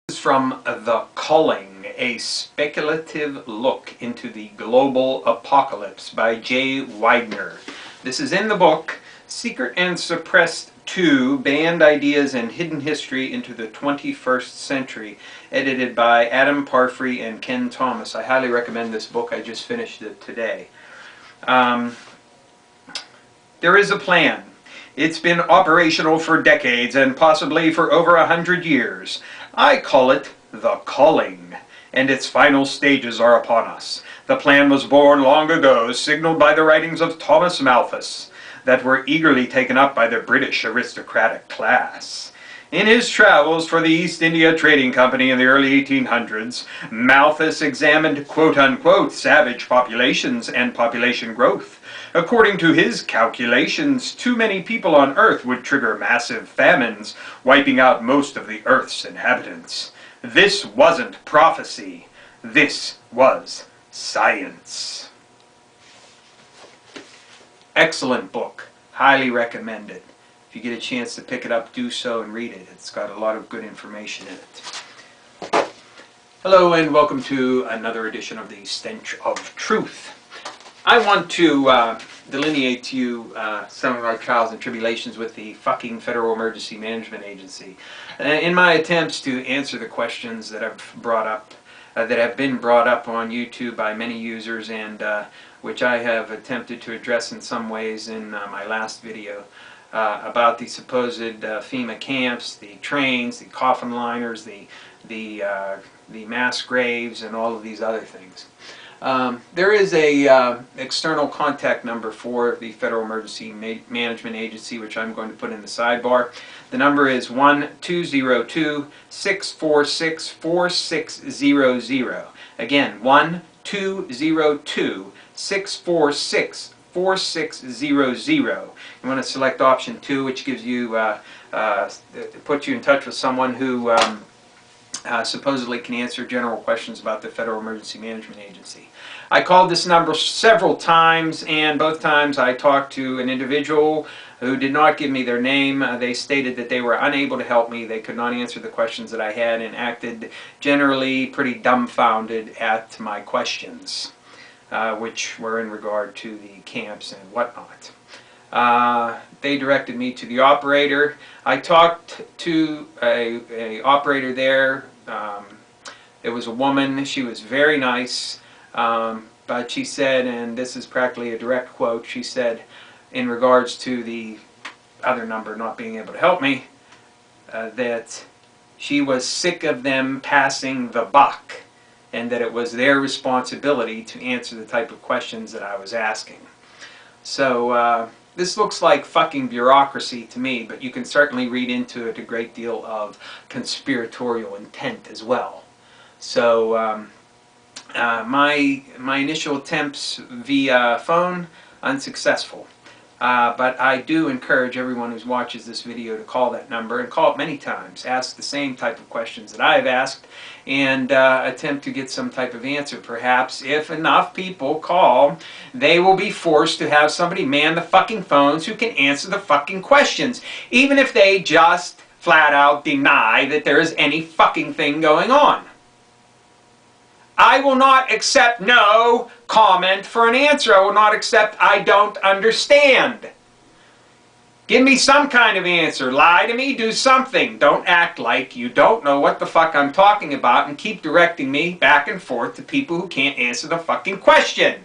Is from The Culling, a speculative look into the global apocalypse by J. Widener. This is in the book Secret and Suppressed 2, Banned Ideas and Hidden History into the 21st Century, edited by Adam Parfrey and Ken Thomas. I highly recommend this book. I just finished it today. There is a plan. It's been operational for decades and possibly for over 100 years. I call it The Culling, and its final stages are upon us. The plan was born long ago, signaled by the writings of Thomas Malthus, that were eagerly taken up by the British aristocratic class. In his travels for the East India Trading Company in the early 1800s, Malthus examined quote-unquote savage populations and population growth. According to his calculations, too many people on Earth would trigger massive famines, wiping out most of the Earth's inhabitants. This wasn't prophecy. This was science. Excellent book. Highly recommend it. If you get a chance to pick it up, do so and read it. It's got a lot of good information in it. Hello and welcome to another edition of the Stench of Truth. I want to delineate to you some of our trials and tribulations with the fucking Federal Emergency Management Agency. In my attempts to answer the questions that I've brought up, that have been brought up on YouTube by many users, and which I have attempted to address in some ways in my last video about the supposed FEMA camps, the trains, the coffin liners, the mass graves, and all of these other things. There is a external contact number for the Federal Emergency Management Agency, which I'm going to put in the sidebar. The number is 1-202-646-4600. Again, 1-202-646-4600. You want to select option 2, which gives you puts you in touch with someone who supposedly can answer general questions about the Federal Emergency Management Agency. I called this number several times, and both times I talked to an individual who did not give me their name. They stated that they were unable to help me. They could not answer the questions that I had and acted generally pretty dumbfounded at my questions, which were in regard to the camps and whatnot. They directed me to the operator. I talked to a operator there. It was a woman. She was very nice, but she said, and this is practically a direct quote, she said, in regards to the other number not being able to help me, that she was sick of them passing the buck, and that it was their responsibility to answer the type of questions that I was asking. So this looks like fucking bureaucracy to me, but you can certainly read into it a great deal of conspiratorial intent as well. So my initial attempts via phone, unsuccessful. But I do encourage everyone who watches this video to call that number, and call it many times. Ask the same type of questions that I've asked, and attempt to get some type of answer. Perhaps if enough people call, they will be forced to have somebody man the fucking phones who can answer the fucking questions, even if they just flat out deny that there is any fucking thing going on. I will not accept no comment for an answer. I will not accept I don't understand. Give me some kind of answer. Lie to me, do something. Don't act like you don't know what the fuck I'm talking about and keep directing me back and forth to people who can't answer the fucking question.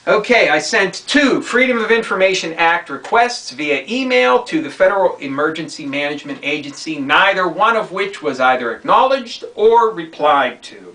Okay, I sent 2 Freedom of Information Act requests via email to the Federal Emergency Management Agency, neither one of which was either acknowledged or replied to.